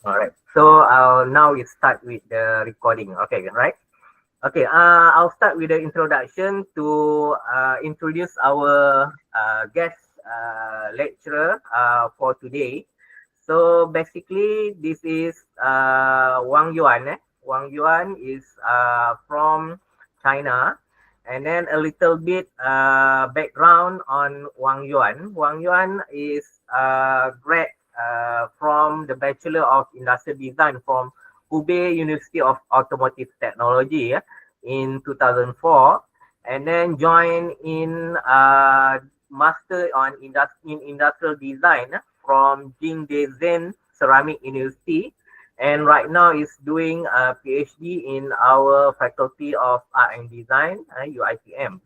All right. So now we start with the recording. Okay, right? Okay. I'll start with the introduction to introduce our guest lecturer for today. So basically, this is Wang Yuan. Wang Yuan is from China. And then a little bit background on Wang Yuan. Wang Yuan is grad from the Bachelor of Industrial Design from Hubei University of Automotive Technology in 2004, and then joined in Master in Industrial Design from Jingdezhen Ceramic University, and right now is doing a PhD in our Faculty of Art and Design, UITM.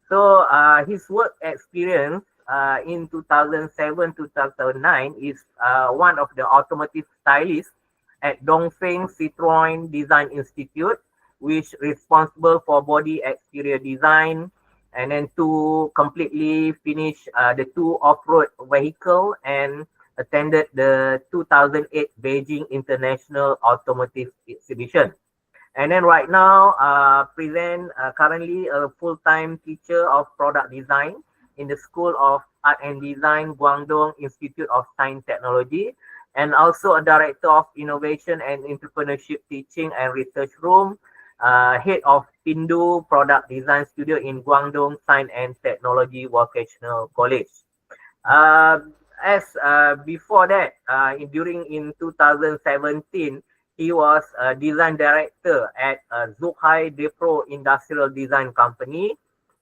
So his work experience in 2007-2009 is one of the automotive stylists at Dongfeng Citroën Design Institute, which responsible for body exterior design, and then to completely finish the two off-road vehicle, and attended the 2008 Beijing International Automotive Exhibition. And then right now, present currently a full-time teacher of product design in the School of Art and Design, Guangdong Institute of Science Technology, and also a director of innovation and entrepreneurship teaching and research room, head of Pindu Product Design Studio in Guangdong Science and Technology Vocational College. As before that, during in 2017, he was a design director at Zhuhai Depro Industrial Design Company,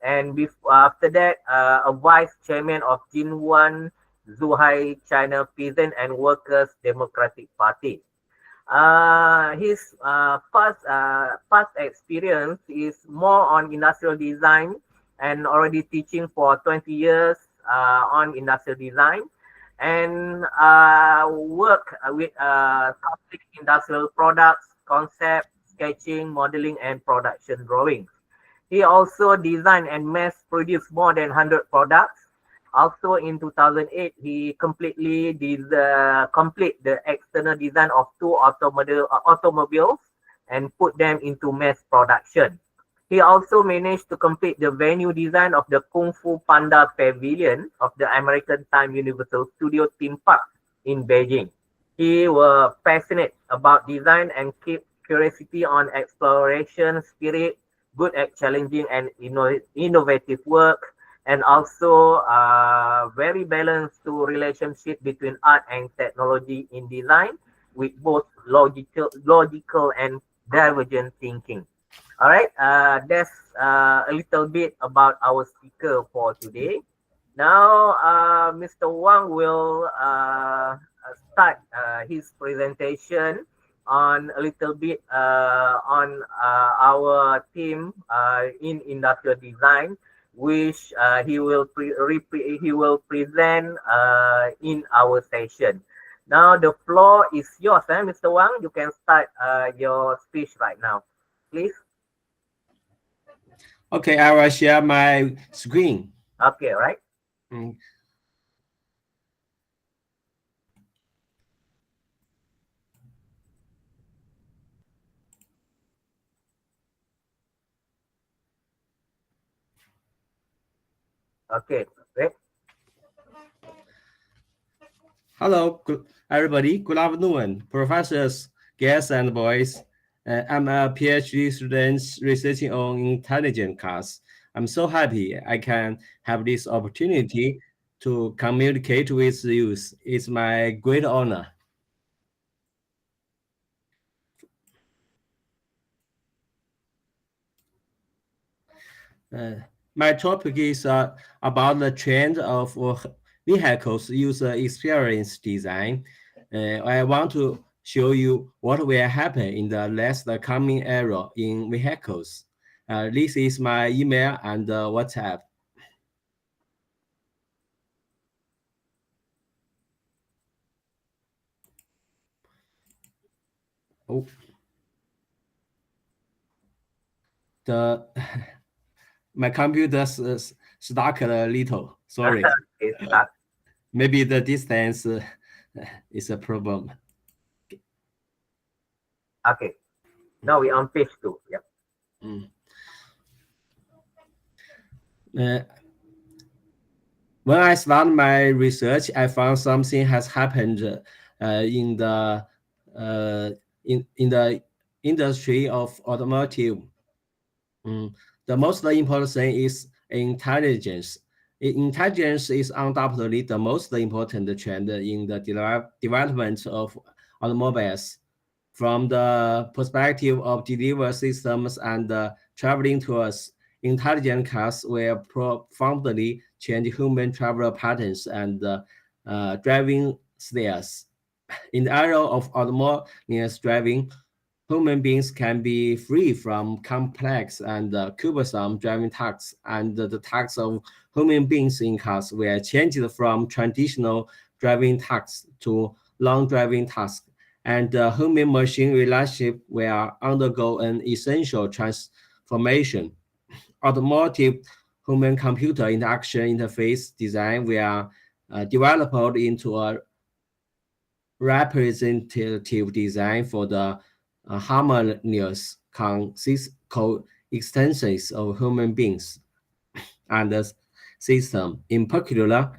and after that, a vice chairman of Jinwan Zhuhai China Peasant and Workers Democratic Party. His past experience is more on industrial design, and already teaching for 20 years on industrial design, and work with complex industrial products, concept, sketching, modeling, and production drawings. He also designed and mass produced more than 100 products. Also in 2008, he completely complete the external design of two automobiles and put them into mass production. He also managed to complete the venue design of the Kung Fu Panda Pavilion of the American Time Universal Studio theme park in Beijing. He was passionate about design and keep curiosity on exploration spirit, good at challenging and innovative work, and also very balanced to relationship between art and technology in design with both logical and divergent thinking. All right, that's a little bit about our speaker for today. Now, Mr. Wang will start his presentation on a little bit on our team in industrial design, which he will present in our session. Now, the floor is yours, Mr. Wang. You can start your speech right now, please. Okay, I will share my screen. Okay, right. Okay, great. Hello, everybody. Good afternoon, professors, guests, and boys. I'm a PhD student researching on intelligent cars. I'm so happy I can have this opportunity to communicate with you. It's my great honor. My topic is about the trend of vehicles user experience design. I want to show you what will happen in the next coming era in vehicles. This is my email and WhatsApp. Oh, the my computer stuck a little. Sorry. Maybe the distance is a problem. Okay. Now we on page 2. Yep. Uh, when I started my research, I found something has happened in the in the industry of automotive. The most important thing is intelligence. Intelligence is undoubtedly the most important trend in the development of automobiles. From the perspective of delivery systems and traveling tours, intelligent cars will profoundly change human travel patterns and driving styles. In the era of autonomous driving, human beings can be free from complex and cumbersome driving tasks, and the tasks of human beings in cars were changed from traditional driving tasks to long driving tasks, and the human-machine relationship will undergo an essential transformation. Automotive human-computer interaction interface design will develop into a representative design for the harmonious coexistences of human beings and the system. In particular,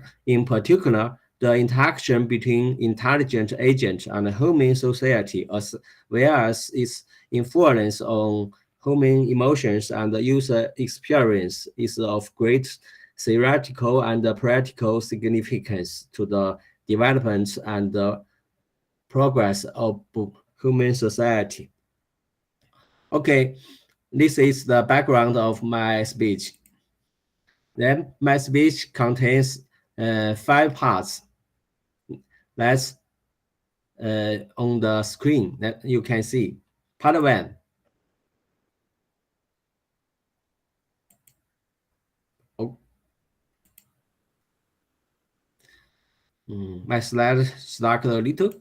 the interaction between intelligent agent and human society, as well as its influence on human emotions and user experience, is of great theoretical and practical significance to the development and progress of human society. Okay, this is the background of my speech. Then my speech contains 5 parts. That's on the screen that you can see. Part 1. Oh. My slide stuck a little.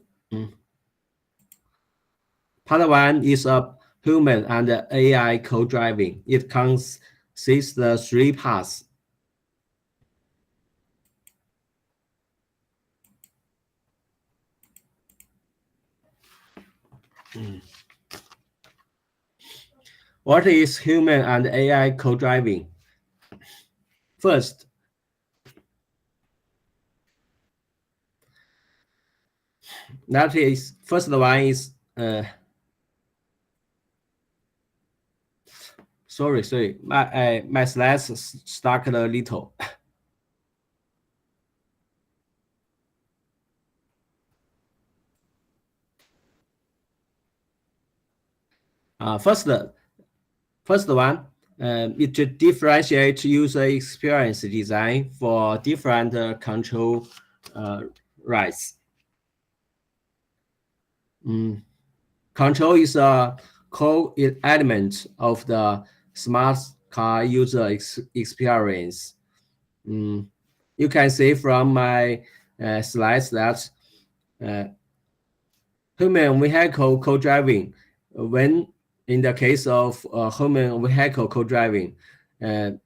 Part 1 is of human and AI co-driving. It consists of 3 parts. What is human and AI co-driving? First, first one is sorry, my slides stuck a little. First one, it differentiates user experience design for different control rights. Control is a core element of the smart car user experience. You can see from my slides that human vehicle co-driving, when in the case of human vehicle co-driving, the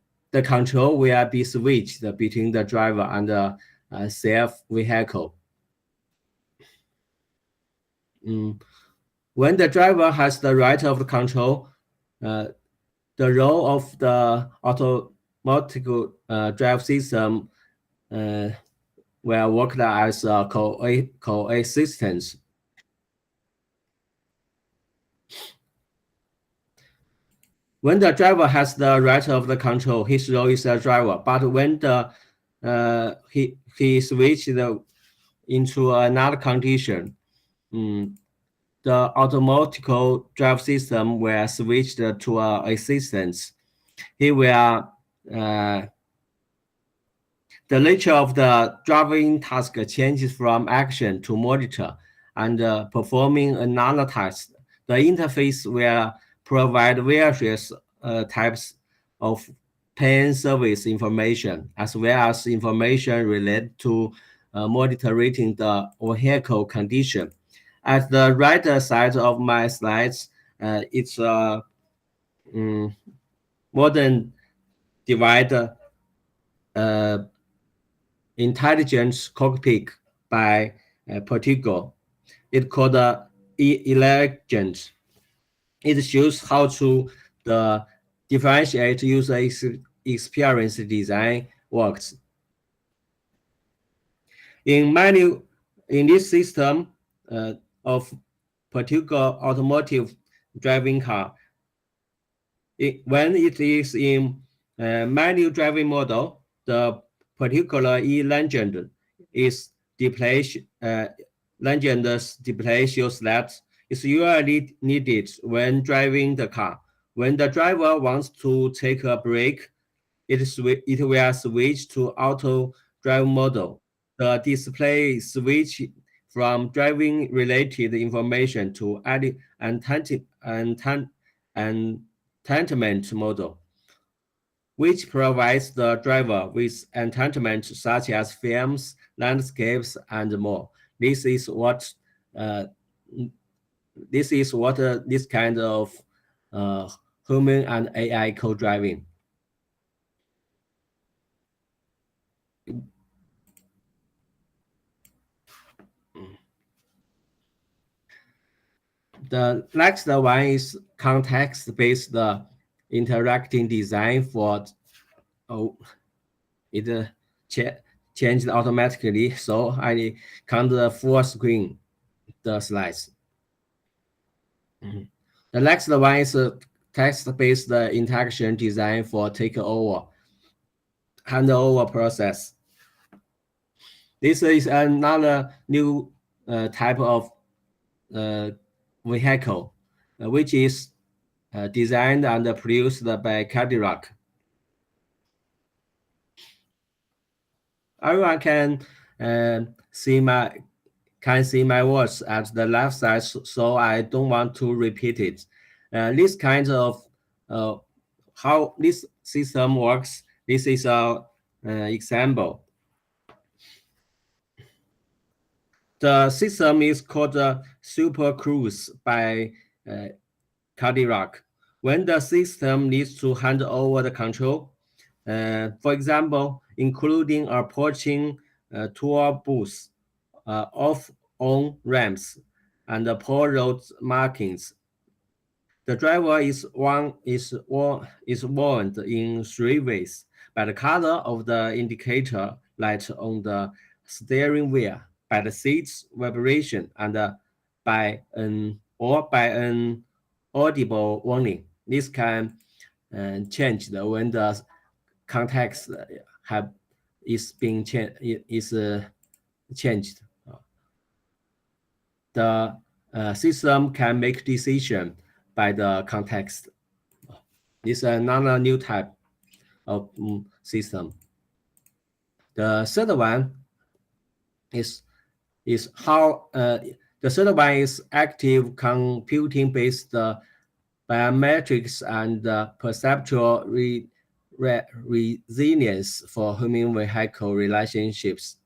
control will be switched between the driver and the self vehicle. When the driver has the right of control, the role of the automatic drive system will work as a coexistence. When the driver has the right of the control, his role is a driver. But when he switched into another condition, the automatic drive system will switch to assistance. He will the nature of the driving task changes from action to monitor and performing another task. The interface will provide various types of pain service information, as well as information related to monitoring the vehicle condition. At the right side of my slides, it's a modern divide intelligence cockpit by Portugal. It's called E-Elegant. It shows how to the differentiate user experience design works. In this system of particular automotive driving car, when it is in manual driving model, the particular e-legend is displayed. Legend's display shows that it's usually needed when driving the car. When the driver wants to take a break, it will switch to auto drive model. The display switch from driving related information to entertainment model, which provides the driver with entertainment such as films, landscapes, and more. This is what uh, this kind of uh, human and AI co-driving. The next one is context-based interacting design for it changed automatically, so I count the full screen the slides. The next one is text-based interaction design for takeover handover process. This is another new type of vehicle, which is designed and produced by Cadillac. Everyone see my words at the left side, so I don't want to repeat it. This kind of how this system works. This is a example. The system is called Super Cruise by Cadillac. When the system needs to hand over the control, for example, including approaching tour booths, off on ramps, and poor road markings, the driver is warned in 3 ways: by the color of the indicator light on the steering wheel, by the seat's vibration, and by an audible warning. This can change when the context is being changed. The system can make decision by the context. This is another new type of system. The third one is how the third one is active computing based biometrics and perceptual resilience for human vehicle relationships.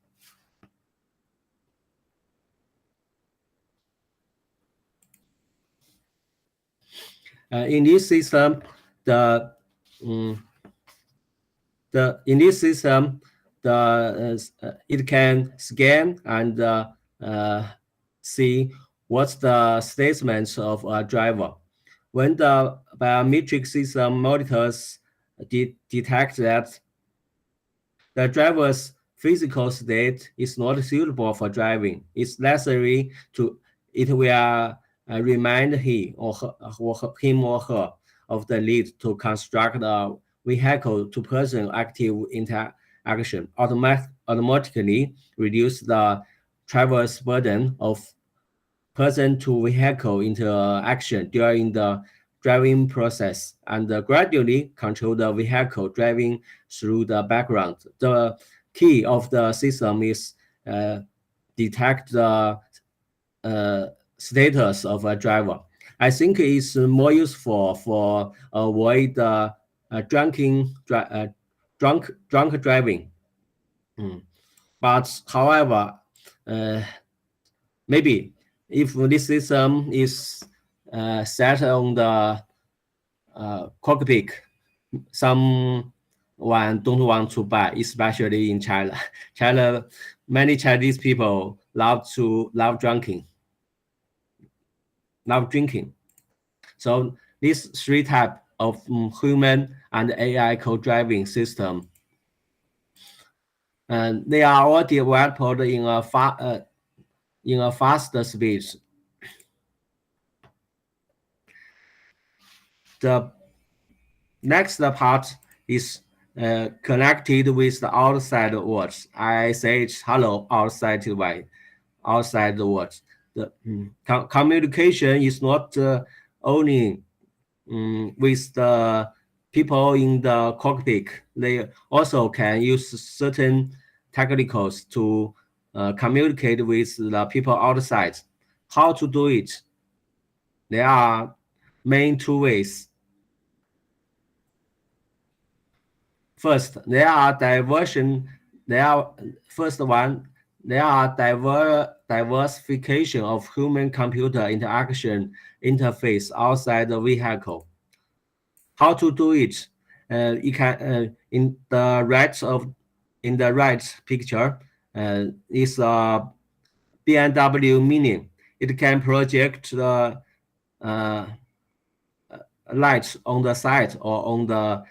In this system, it can scan and see what's the statements of a driver. When the biometric system monitors detect that the driver's physical state is not suitable for driving, it's necessary it will remind him or her of the need to construct a vehicle to person active interaction, automatically reduce the driver's burden of person to vehicle interaction during the driving process, and gradually control the vehicle driving through the background. The key of the system is detect the status of a driver. I think it's more useful for avoid drunk driving. But however, maybe if this system is set on the cockpit, someone don't want to buy, especially in China. Many Chinese people love drinking. So these three types of human and AI co-driving system, and they are all developed in a faster speed. The next part is connected with the outside world. I say hello outside the world. The communication is not only with the people in the cockpit. They also can use certain technicals to communicate with the people outside. How to do it? There are main two ways. First, there are diversification of human-computer interaction interface outside the vehicle. How to do it? You can in the right picture is a BMW Mini. It can project the light on the side or on the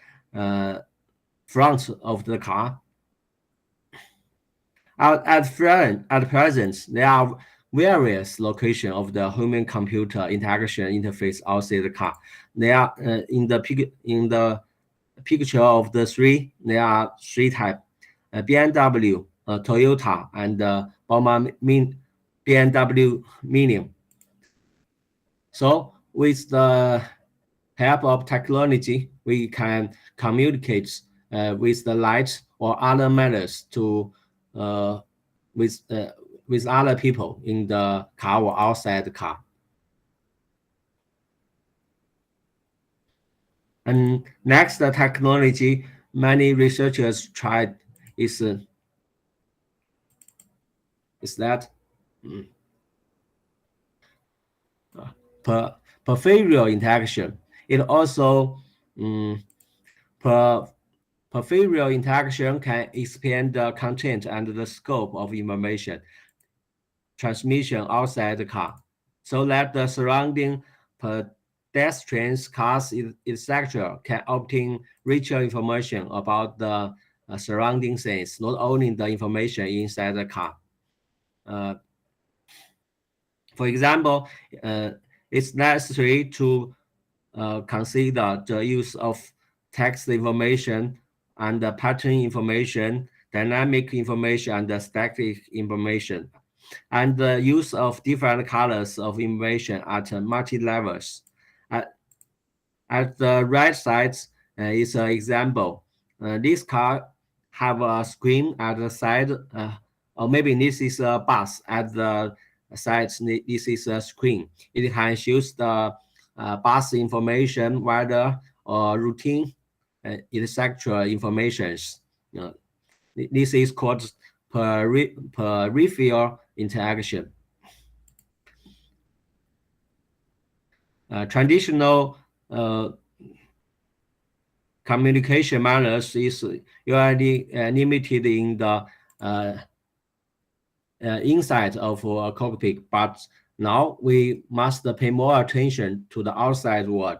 front of the car. At present, there are various locations of the human-computer interaction interface outside the car. They are in the picture of the three. There are three types: BMW, Toyota, and BMW Mini. So with the help of technology, we can communicate with the light or other matters to with other people in the car or outside the car. And next, the technology many researchers tried is that peripheral interaction. It also peripheral interaction can expand the content and the scope of information transmission outside the car, so that the surrounding pedestrians, cars, etc., can obtain richer information about the surrounding things, not only the information inside the car. For example, it's necessary to consider the use of text information and the pattern information, dynamic information, and the static information, and the use of different colors of information at multi-levels. At the right side is an example. This car have a screen at the side, or maybe this is a bus at the side. This is a screen. It can shows the bus information, weather, or routine, etc. informations. This is called peripheral interaction. Traditional communication manners is usually limited in the inside of a cockpit, but now we must pay more attention to the outside world.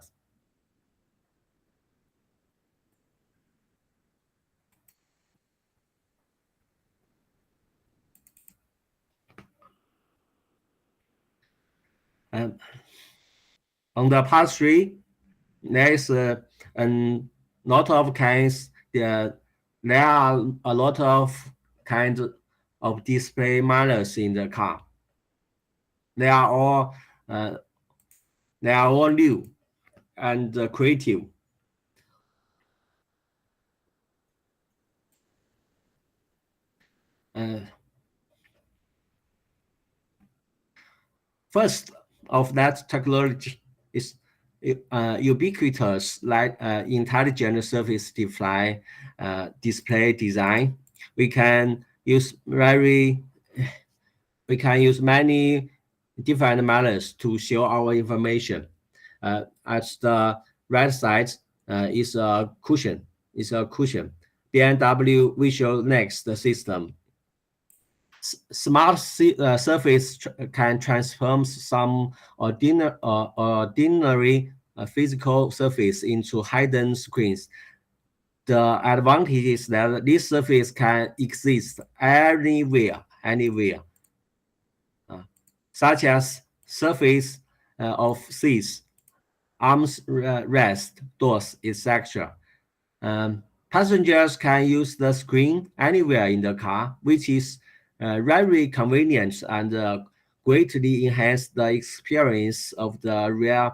On the part 3, there is a lot of kinds. There are a lot of kinds of display manners in the car. They are all new and creative. First of that technology is ubiquitous, like intelligent surface display design. We can use many different manners to show our information. At the right side is a cushion. BMW Visual Next system. Smart surface can transform some ordinary physical surface into hidden screens. The advantage is that this surface can exist anywhere, such as surface of seats, arms rest, doors, etc. Passengers can use the screen anywhere in the car, which is very convenient and greatly enhance the experience of the rear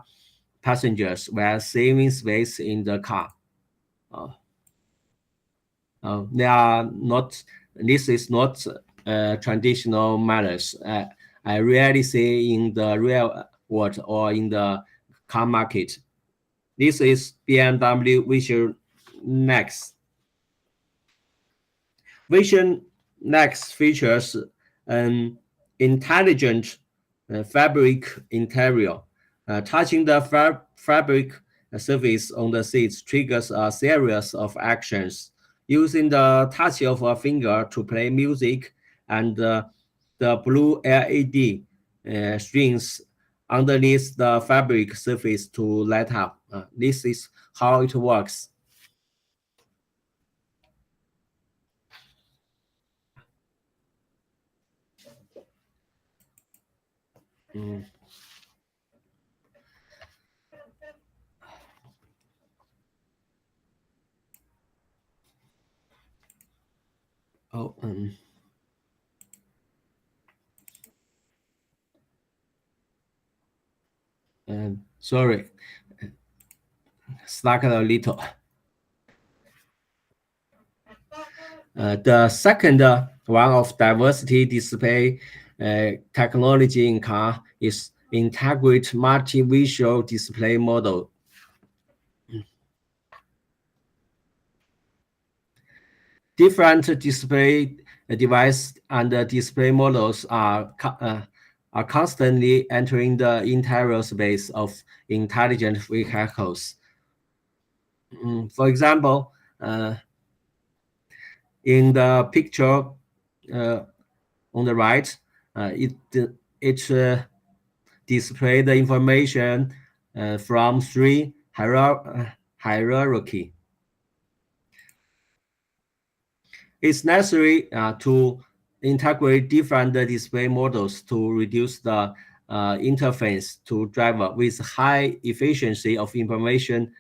passengers while saving space in the car. They are not. This is not traditional manners. I rarely see in the real world or in the car market. This is BMW Vision Next. Vision Next features an intelligent fabric interior. Touching the fabric surface on the seats triggers a series of actions. Using the touch of a finger to play music and the blue LED strings underneath the fabric surface to light up. This is how it works. Sorry, stuck a little. The second one of diversity display technology in car is integrate multi-visual display model. Different display device and display models are constantly entering the interior space of intelligent vehicles. For example, in the picture on the right, it displays the information from three hierarchy. It's necessary to integrate different display models to reduce the interface to driver with high efficiency of information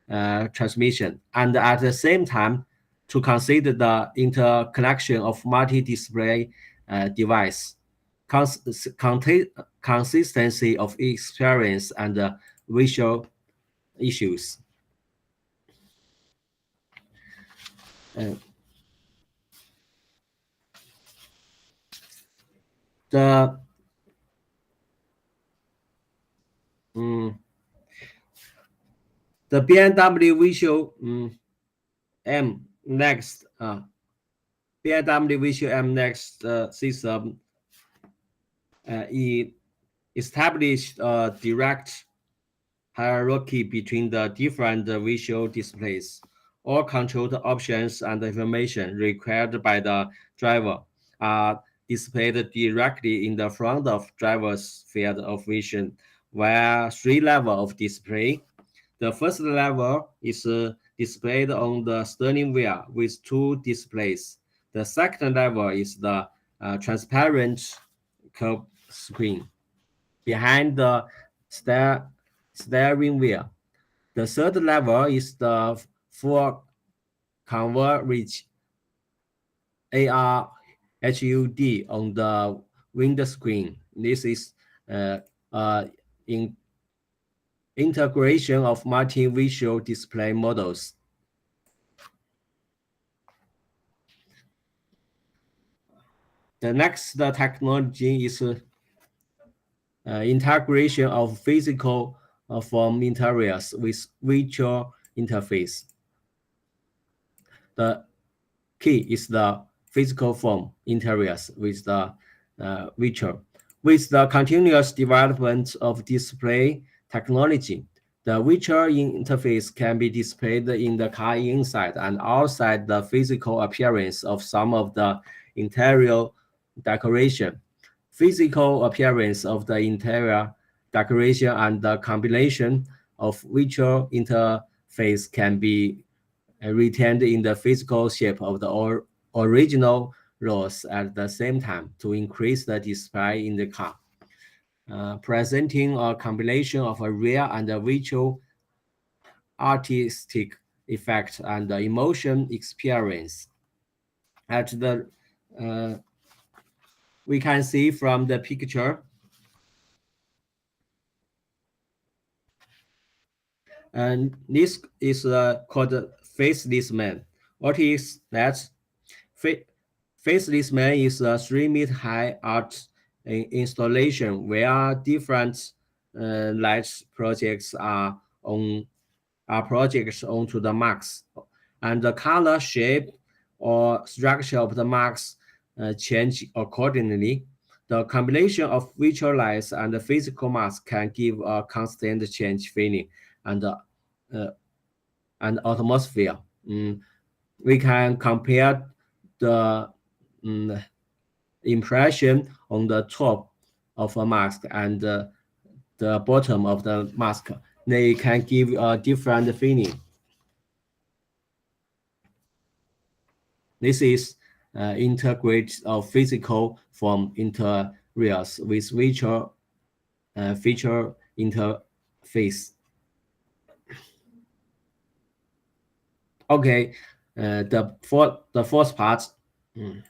transmission, and at the same time to consider the interconnection of multi-display device, consistency of experience, and visual issues. The BMW Visual M Next BMW Visual M Next system established a direct hierarchy between the different visual displays. All control options and information required by the driver are displayed directly in the front of driver's field of vision via three levels of display. The first level is displayed on the steering wheel with two displays. The second level is the transparent curved screen behind the steering wheel. The third level is the full coverage AR HUD on the windscreen. This is integration of multi-visual display models. The next technology is integration of physical form interiors with virtual interface. The key is the physical form interiors with the virtual. With the continuous development of display technology, the virtual interface can be displayed in the car inside and outside the physical appearance of some of the interior decoration. Physical appearance of the interior decoration and the combination of virtual interface can be retained in the physical shape of the original rows at the same time to increase the display in the car, presenting a combination of a real and a virtual artistic effect and the emotion experience. At the we can see from the picture, and this is called faceless man. What is that? Fa- Faceless Man is a 3-meter high art installation where different light projects on projects onto the marks, and the color, shape, or structure of the marks change accordingly. The combination of virtual lights and the physical marks can give a constant change feeling and uh, atmosphere. We can compare the mm, impression on the top of a mask and the bottom of the mask. They can give a different feeling. This is integrate of physical from interiors with virtual feature interface. Okay, the fourth part. mm,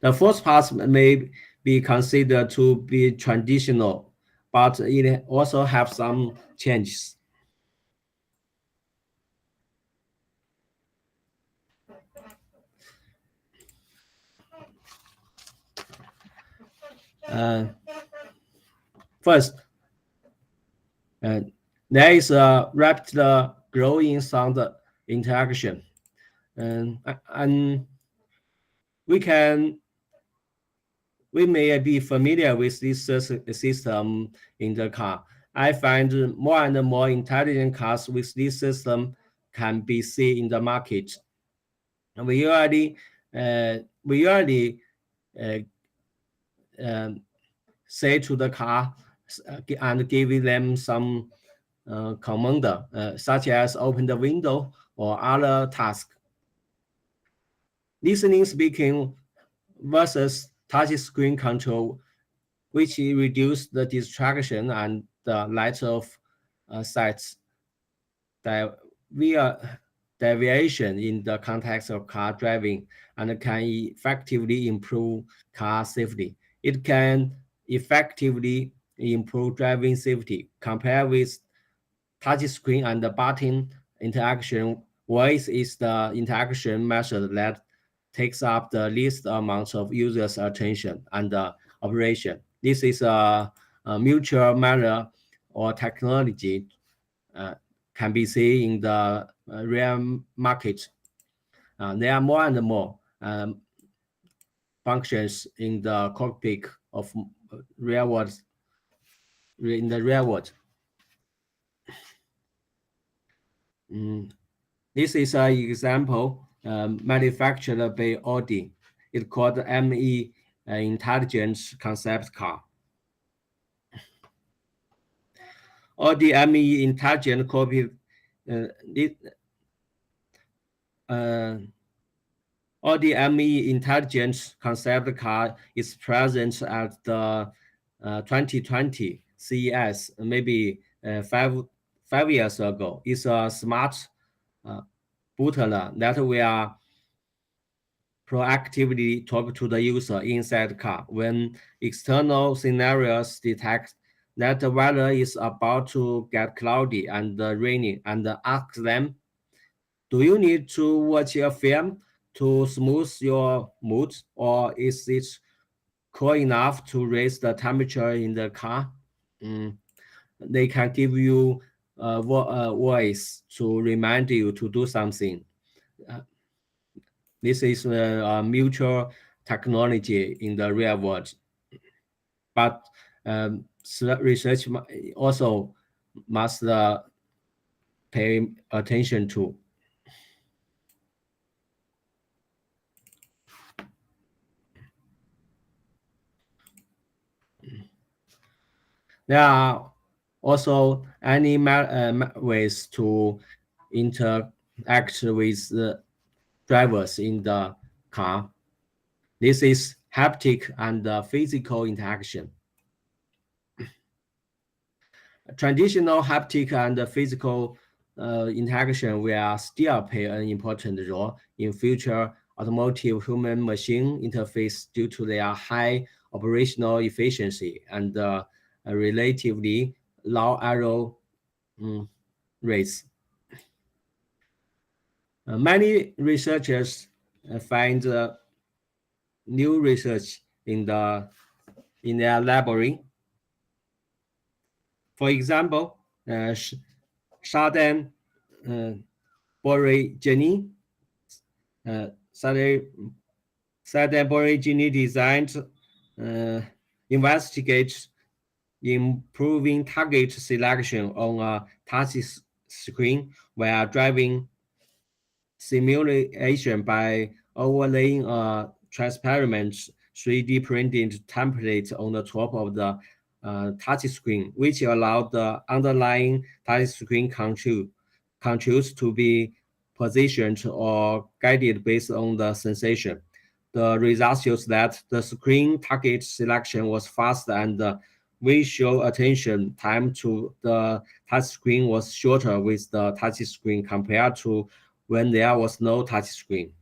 The fourth part may be considered to be traditional, but it also have some changes. Uh, First, uh, there is a rapid growing sound interaction, and we can we may be familiar with this system in the car. I find more and more intelligent cars with this system can be seen in the market. We already we already uh, um, say to the car and give them some command, such as open the window or other task. Listening speaking versus touch screen control, which reduce the distraction and the light of sights via deviation in the context of car driving and can effectively improve car safety. It can effectively improve driving safety compared with touch screen and the button interaction. Voice is the interaction method that takes up the least amount of users' attention and operation. This is a mutual manner or technology uh, can be seen in the real market. There are more and more functions in the cockpit of real world in the real world. Mm, This is an example manufactured by Audi. It's called ME Intelligence Concept Car. Audi ME Intelligent Cockpit. This, Audi ME Intelligence Concept Car is present at the 2020 CES, maybe 5 years ago. It's a smart uh, bootler that will proactively talk to the user inside the car when external scenarios detect that the weather is about to get cloudy and rainy, and ask them, do you need to watch a film to smooth your mood, or is it cool enough to raise the temperature in the car? Mm, They can give you a voice to remind you to do something. Uh, This is a mutual technology in the real world, but research also must pay attention to. There are Also, any ways to interact with the drivers in the car. This is haptic and physical interaction. Traditional haptic and physical interaction will still play an important role in future automotive human-machine interface due to their high operational efficiency and relatively low error rates. Many researchers find new research in their library. For example, Shaden Borigini designed investigates improving target selection on a touch screen while driving simulation by overlaying a transparent 3D printed template on the top of the touch screen, which allowed the underlying touch screen controls to be positioned or guided based on the sensation. The result shows that the screen target selection was fast and the visual attention time to the touch screen was shorter with the touch screen compared to when there was no touch screen.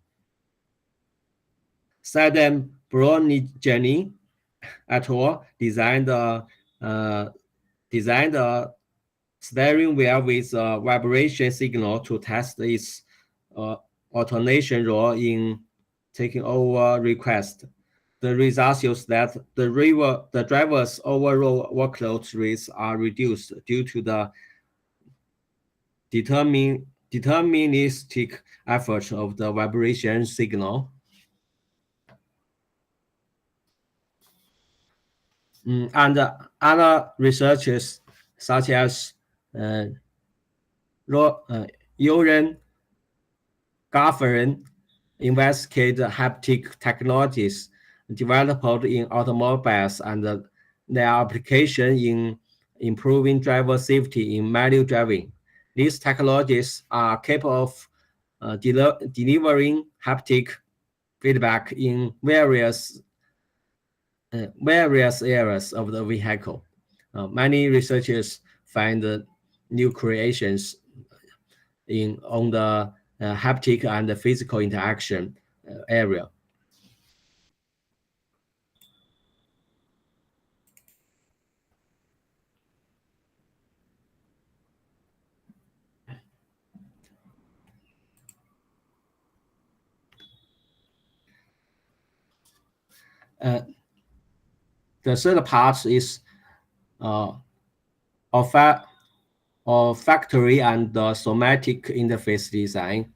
Sadam Broniani et al. Designed a steering wheel with a vibration signal to test its alternation role in taking over request. The result shows that the driver's overall workload rates are reduced due to the deterministic effort of the vibration signal. And other researchers, such as Joran Gaffern, investigate haptic technologies developed in automobiles and their application in improving driver safety in manual driving. These technologies are capable of delivering haptic feedback in various areas of the vehicle. Many researchers find new creations on the haptic and the physical interaction area. The third part is olfactory and somatic interface design.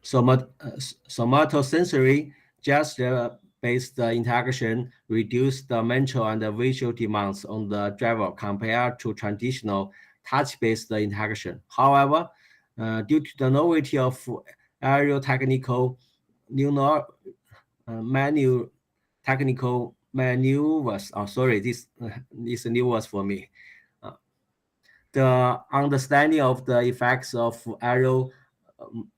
Somatosensory gesture-based interaction reduce the mental and the visual demands on the driver compared to traditional touch-based interaction. However, due to the novelty of aerotechnical technical maneuvers. Oh, sorry, this is a new word for me. The understanding of the effects of aero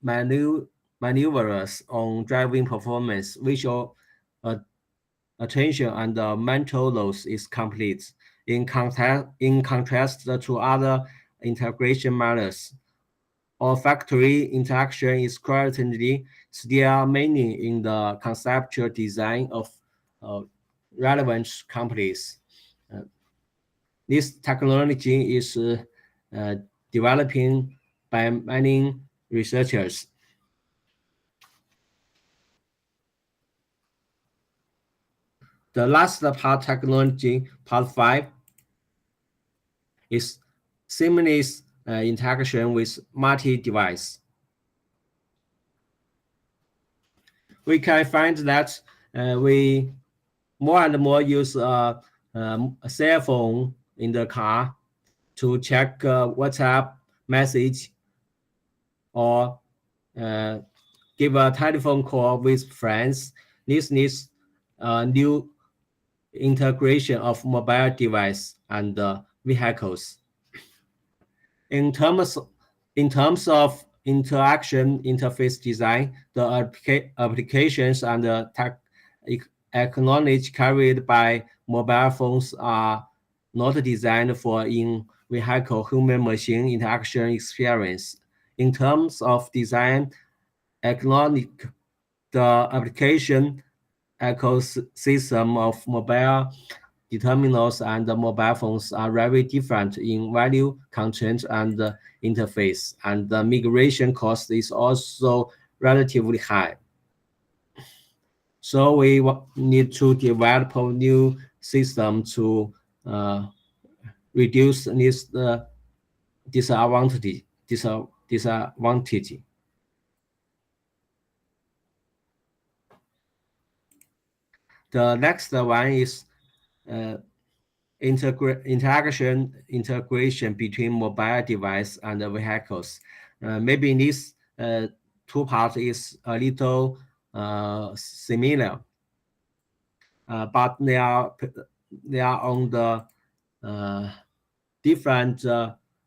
maneuvers on driving performance, visual attention, and mental loads is complete. In contrast to other integration methods, olfactory interaction is currently still mainly in the conceptual design of relevant companies. This technology is developing by many researchers. The last part technology, part 5, is seamless interaction with multi-device. We can find that we more and more use a cell phone in the car to check WhatsApp message or give a telephone call with friends. This needs new integration of mobile device and vehicles. In terms of interaction interface design, the applications and the technology carried by mobile phones are not designed for in-vehicle human-machine interaction experience. In terms of design, economic, the application ecosystem of mobile terminals and mobile phones are very different in value, content, and interface, and the migration cost is also relatively high. So we need to develop a new system to reduce this disadvantage. The next one is integration between mobile device and vehicles. Maybe this two parts is a little similar, but they are on the different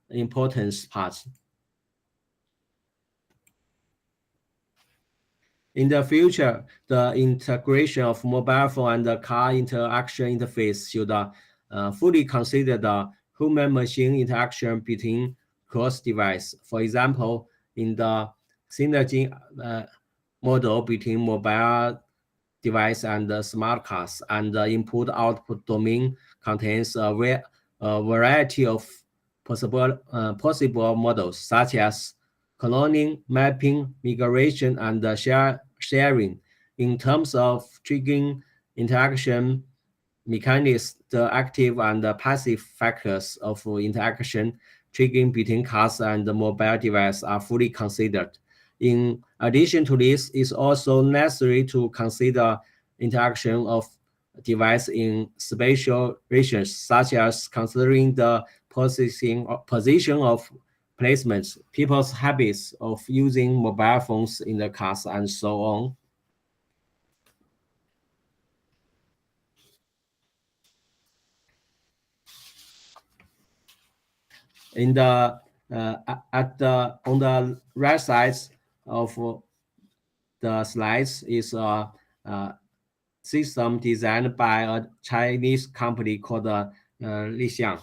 importance parts. In the future, the integration of mobile phone and the car interaction interface should fully consider the human-machine interaction between cross-device. For example, in the synergy model between mobile device and the smart cars, and the input-output domain contains a variety of possible models, such as cloning, mapping, migration, and sharing. In terms of triggering interaction mechanics, the active and the passive factors of interaction triggering between cars and the mobile device are fully considered. In addition to this, it's also necessary to consider interaction of device in spatial regions, such as considering the position of placements, people's habits of using mobile phones in the cars, and so on. In the on the right side of the slides is a system designed by a Chinese company called Lixiang.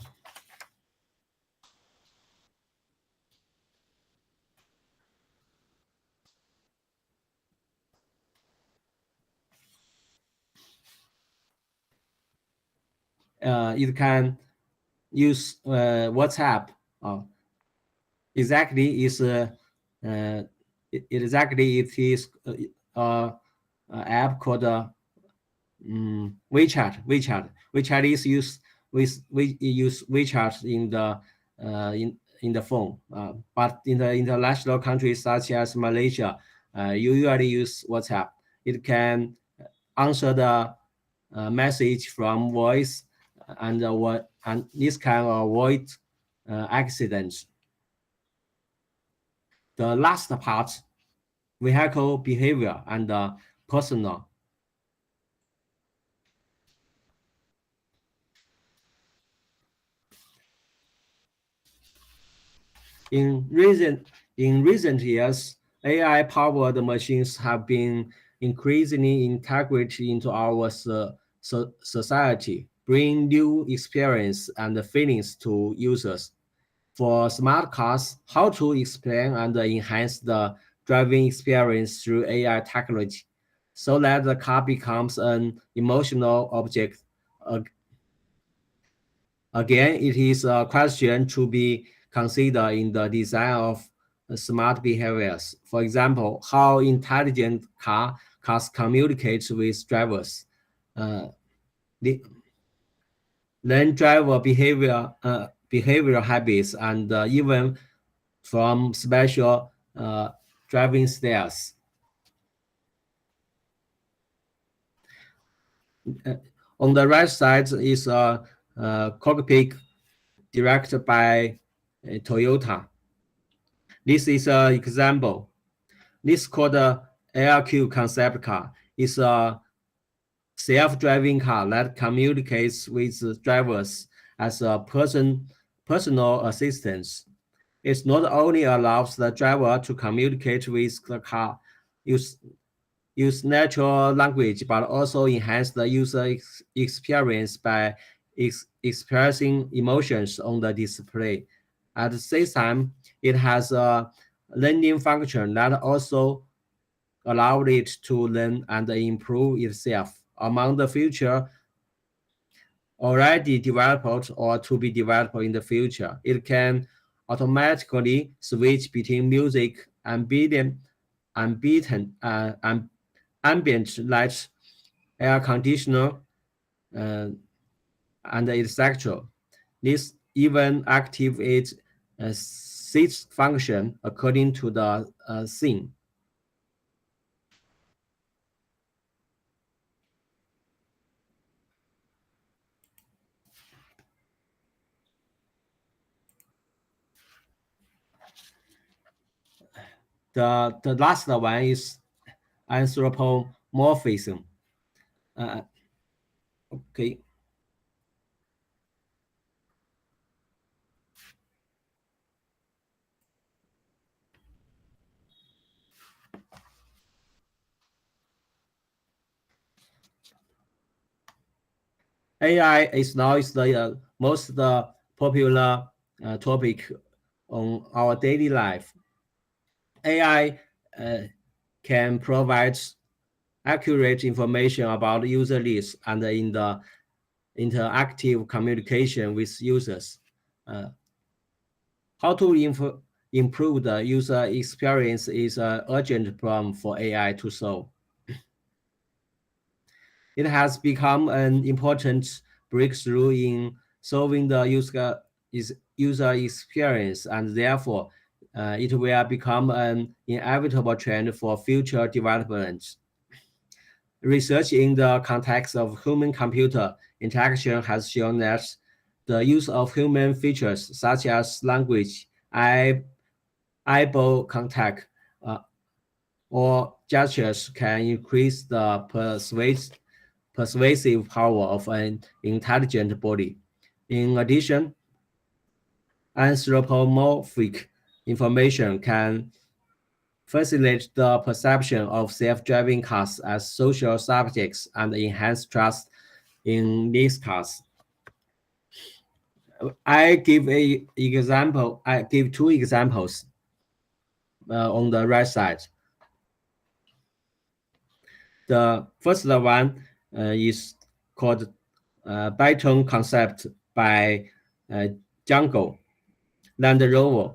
It can use WhatsApp. Exactly is it is app called WeChat. WeChat is used we use WeChat in the phone, but in the international countries such as Malaysia, you usually use WhatsApp. It can answer the message from voice, and this can avoid accidents. The last part, vehicle behavior and personal. In recent years, AI-powered machines have been increasingly integrated into our society, bringing new experience and feelings to users. For smart cars, how to explain and enhance the driving experience through AI technology so that the car becomes an emotional object. Again, it is a question to be considered in the design of smart behaviors. For example, how intelligent cars communicate with drivers. Then driver behavioral habits, and even from special driving styles. On the right side is a cockpit directed by Toyota. This is an example. This called ARQ concept car is a self-driving car that communicates with drivers as a personal assistant. It not only allows the driver to communicate with the car, use, use natural language, but also enhance the user experience by expressing emotions on the display. At the same time, it has a learning function that also allowed it to learn and improve itself. Among the future already developed or to be developed in the future, it can automatically switch between music, ambient light, air conditioner, uh, and etc. This even activates a seat function according to the scene. The last one is anthropomorphism. Uh, okay. AI is now is the most popular topic on our daily life. AI can provide accurate information about user lists and in the interactive communication with users. Uh, how to improve the user experience is an urgent problem for AI to solve. It has become an important breakthrough in solving the user experience, and therefore it will become an inevitable trend for future development. Research in the context of human-computer interaction has shown that the use of human features such as language, eyeball contact, uh, or gestures can increase the persuasive power of an intelligent body. In addition, anthropomorphic information can facilitate the perception of self-driving cars as social subjects and enhance trust in these cars. I give two examples on the right side. The first one is called Byton Concept by Jungle Land Rover.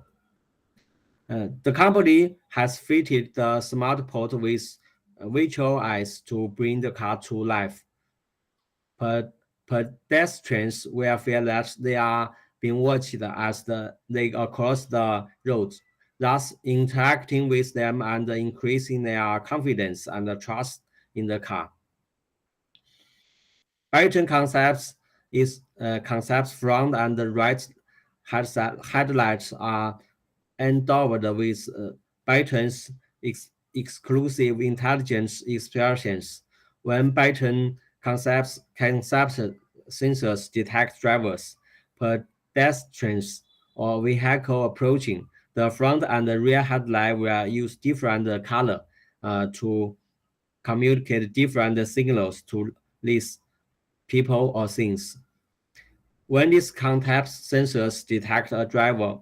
The company has fitted the smart port with virtual eyes to bring the car to life. Pedestrians will feel that they are being watched as they cross the road, thus interacting with them and increasing their confidence and trust in the car. Byton concepts is concepts front and right headlights are endowed with Byton's exclusive intelligence expressions. When Byton concept sensors detect drivers, pedestrians, or vehicle approaching, the front and the rear headlight will use different color to communicate different signals to these people or things. When these context sensors detect a driver,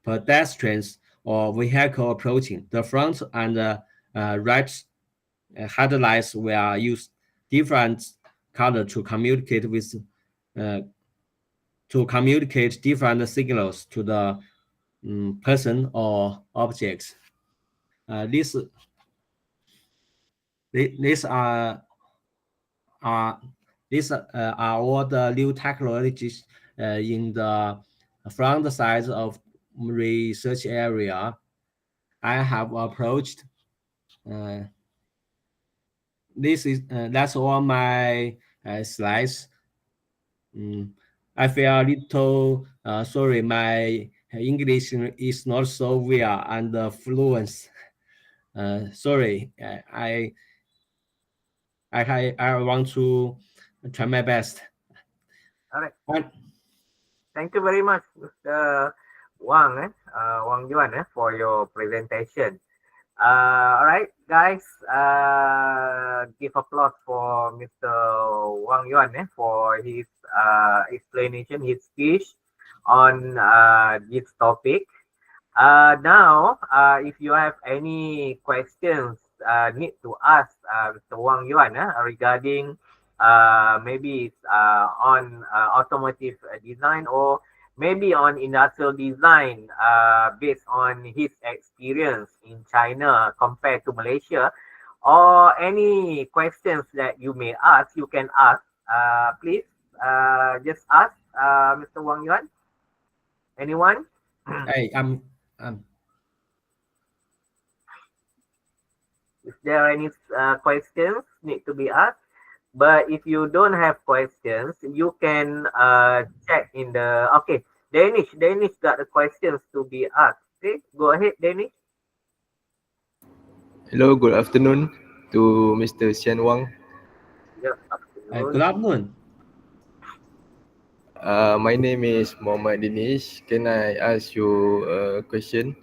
pedestrians, or vehicle approaching, the front and right headlights will use different color uh, to communicate different signals to the person or objects. Uh, these these are these are all the new technologies in the front side of research area I have approached. Uh, this is that's all my slides. I feel a little sorry. My English is not so well and fluent. Sorry, I want to try my best. All right. And Thank you very much, Mr. Wang Yuan, for your presentation. All right, guys. Give applause for Mr. Wang Yuan for his explanation, his speech on this topic. Now, if you have any questions need to ask Mr. Wang Yuan regarding maybe on automotive design or maybe on industrial design based on his experience in China compared to Malaysia, or any questions that you may ask, you can ask. Please just ask Mr. Wang Yuan. Anyone? hey, I'm If there are any questions need to be asked, but if you don't have questions, you can check in the okay. Danish got the questions to be asked. Okay, go ahead, Danish. Hello, good afternoon to Mr. Xian Wang. Yeah, good afternoon. afternoon. My name is Muhammad Dinish. Can I ask you a question?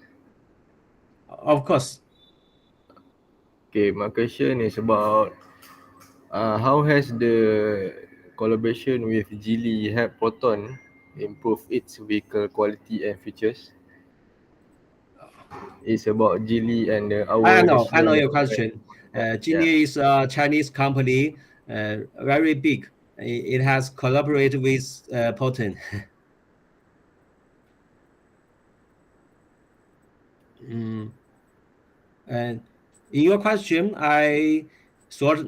Of course. Okay, my question is about how has the collaboration with Geely helped Proton improve its vehicle quality and features? It's about Geely and our I know national. your question. Yeah. Genie is a Chinese company, very big. It has collaborated with Poten. And in your question, I sort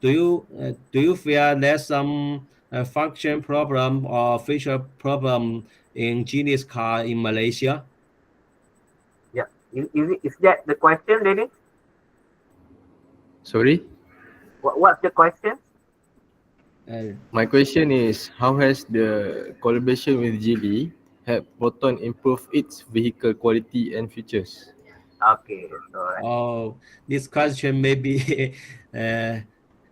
do you feel there's some function problem or feature problem in Genie's car in Malaysia? Yeah, is that the question, Danish? Sorry? What's the question? Uh, My question is how has the collaboration with Geely helped Proton improve its vehicle quality and features? Okay, so Oh, this question maybe uh,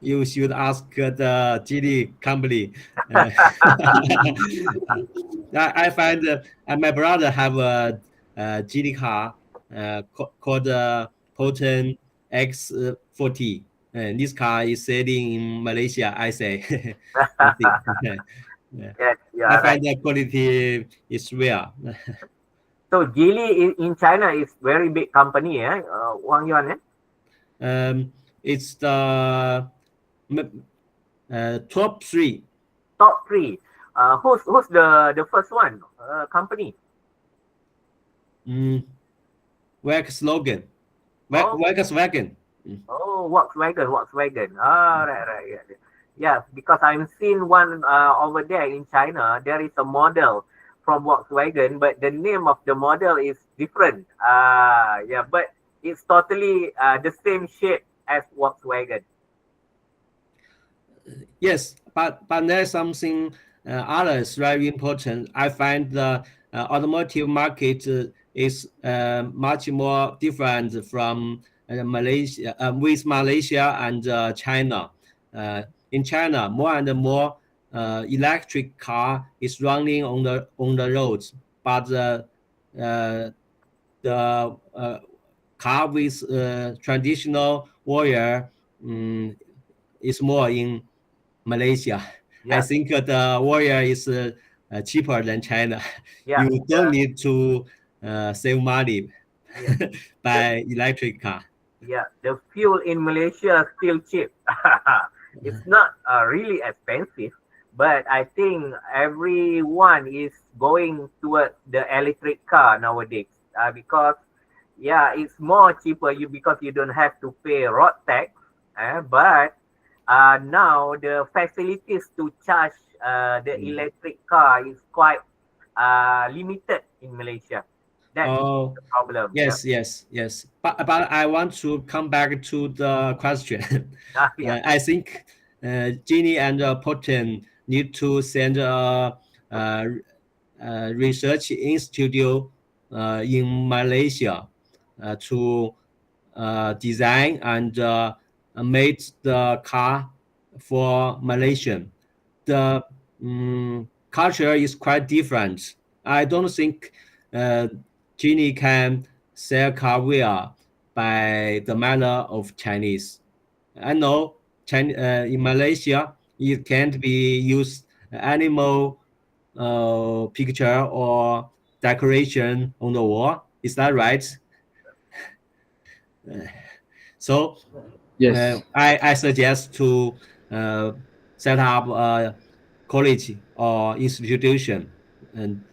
you should ask the GD company. Uh, I find my brother have a GD car called Poten X40. And this car is selling in Malaysia, I say. I think. Yeah. yes, you I are right. find the quality is rare. So Geely in China is very big company, Wang Yuan, It's the top three. top three. Who's the first one? Company. Mm, Work slogan. Oh, Volkswagen. oh, Volkswagen. Ah, right. Yeah, yeah. Because I've seen one over there in China. There is a model from Volkswagen, but the name of the model is different. Yeah, but it's totally the same shape as Volkswagen. Yes, but there's something others very important. I find the automotive market is much more different from Malaysia with Malaysia and China. In China, more and more electric car is running on the roads, but uh, the car with traditional wire is more in Malaysia. I Yeah, think the wire is cheaper than China. yeah, You don't need to save money yeah. The by electric car. Yeah, the fuel in Malaysia still cheap. It's not really expensive, but I think everyone is going towards the electric car nowadays because yeah, it's more cheaper because you don't have to pay road tax. But now the facilities to charge the Mm. electric car is quite limited in Malaysia. That's Oh, the problem. Yeah. yes. But I want to come back to the question. Yeah. I think Genie and Poten need to send a research institute in Malaysia to design and made the car for Malaysian. The culture is quite different. I don't think Genie can sell car well by the manner of Chinese. I know in Malaysia it can't be used animal picture or decoration on the wall. Is that right? So Yes. I suggest to set up a college or institution and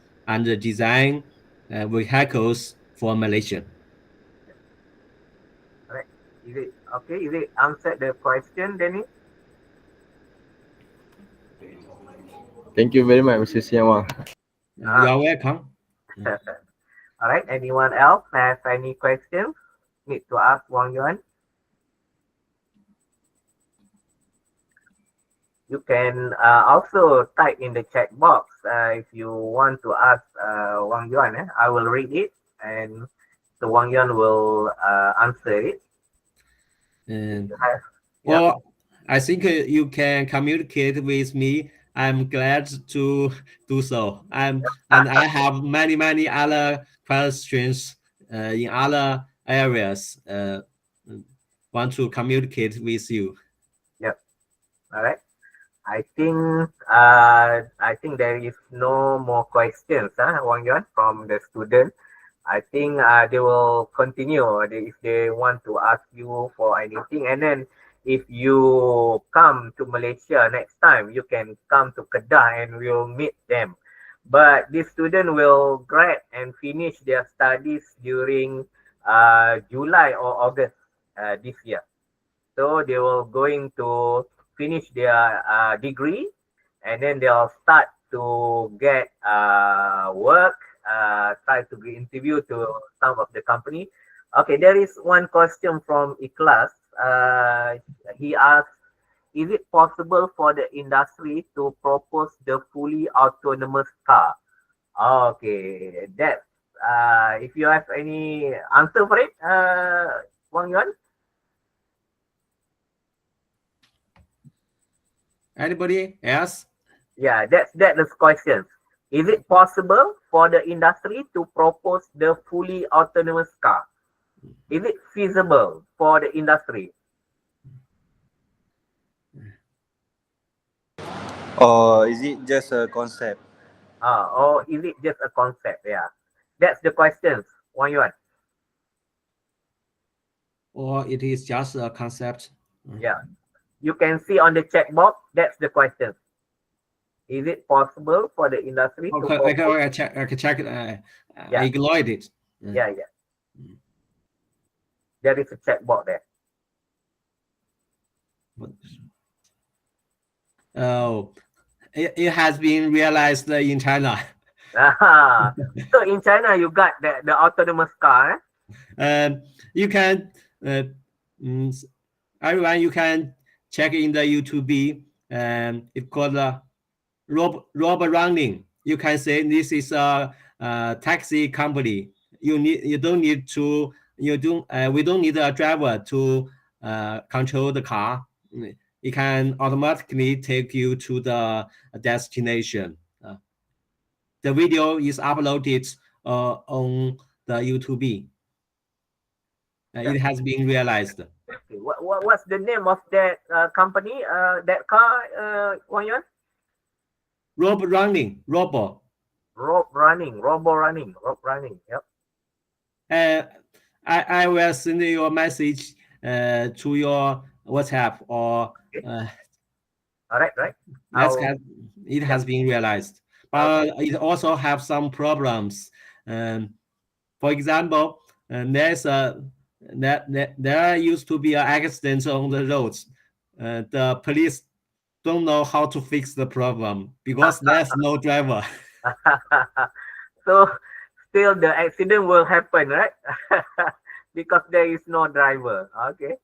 design vehicles for Malaysia. Right. Is it okay? Is it answered the question, Dennis? Thank you very much, Mr. Wang. You are welcome. All right. Anyone else have any questions? Need to ask Wang Yuan? You can also type in the chat box if you want to ask Wang Yuan. I will read it and so Wang Yuan will answer it. Well, I think you can communicate with me. I'm glad to do so. And I have many other questions in other areas. Want to communicate with you. Yep. All right. I think there is no more questions, Wang Yuan, from the student. I think they will continue if they want to ask you for anything. And then if you come to Malaysia next time, you can come to Kedah and we'll meet them. But this student will grad and finish their studies during July or August this year. So they will going to finish their degree and then they'll start to get work, try to be interviewed to some of the company. Okay, there is one question from Ikhlas. He asks, is it possible for the industry to propose the fully autonomous car? Okay, that's if you have any answer for it, Wang Yuan? Anybody else? Yeah, that's the question. Is it possible for the industry to propose the fully autonomous car? Is it feasible for the industry? Or is it just a concept? Or is it just a concept? Yeah, that's the question. Wang Yuan. Or it is just a concept? Yeah, you can see on the chat box. That's the question. Is it possible for the industry to propose? I can check it. I ignored it. Yeah. There is a chat box there. Oh, it has been realized in China. So in China, you got the autonomous car. You can, everyone, you can check in the YouTube. It's called Rob Running. You can say this is a taxi company. We don't need a driver to control the car. It can automatically take you to the destination. The video is uploaded on the YouTube. It has been realized. Okay. What's the name of that company? That car, Wang Yuan? Robo running. Yep. I will send you a message to your WhatsApp or. All right. It has been realized, but it also have some problems. For example, there used to be an accident on the roads. The police don't know how to fix the problem because there's no driver. So still the accident will happen, right? Because there is no driver. Okay.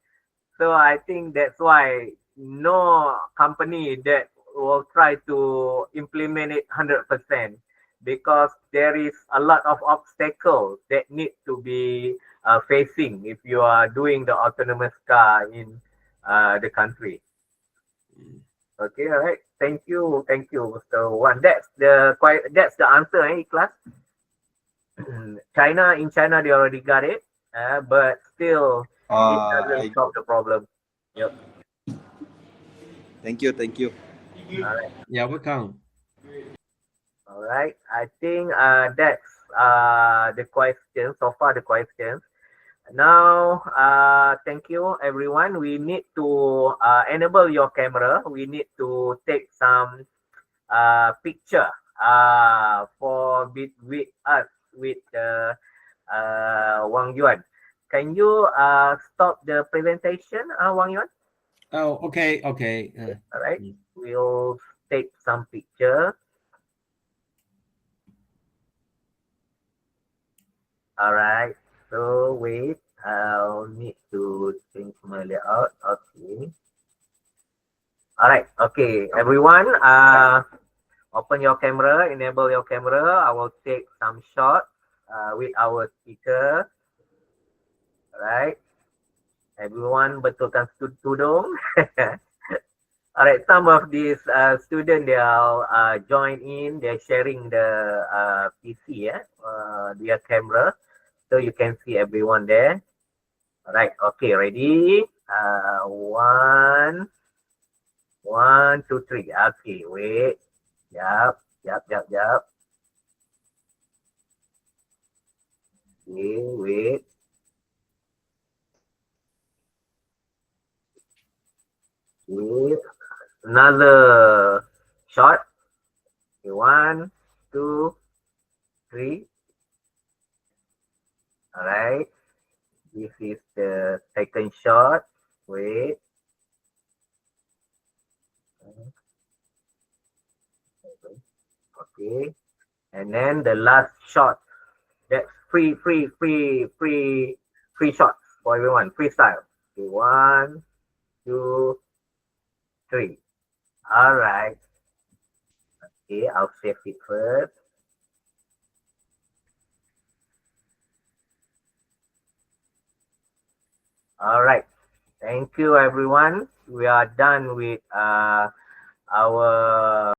So I think that's why no company that will try to implement it 100% because there is a lot of obstacles that need to be facing if you are doing the autonomous car in the country. Okay, all right. Thank you, Mr. Wan. That's the answer, class. In China, they already got it, but still, it doesn't solve the problem. Yep. Thank you. All right. Yeah, welcome. All right. I think that's the questions so far. The questions. Now, thank you, everyone. We need to enable your camera. We need to take some picture with us with Wang Yuan. Can you stop the presentation, Wang Yuan? Oh, okay. All right. We'll take some picture. All right. So wait. I'll need to change my layout. Okay. All right. Okay, everyone. Open your camera. Enable your camera. I will take some shots with our speaker. All right. Everyone betulkan tudung. All right. Some of these students, they'll join in. They're sharing the PC, their camera, so you can see everyone there. All right. Okay. Ready? One, 2, 3. Okay. Wait. Yup. Okay. Wait. Wait. Another shot. Okay, 1, 2, 3. All right. This is the second shot. Wait. Okay. And then the last shot. That's free shots for everyone. Freestyle. Okay, 1, 2, 3. All right. Okay, I'll save it first. All right. Thank you, everyone. We are done with our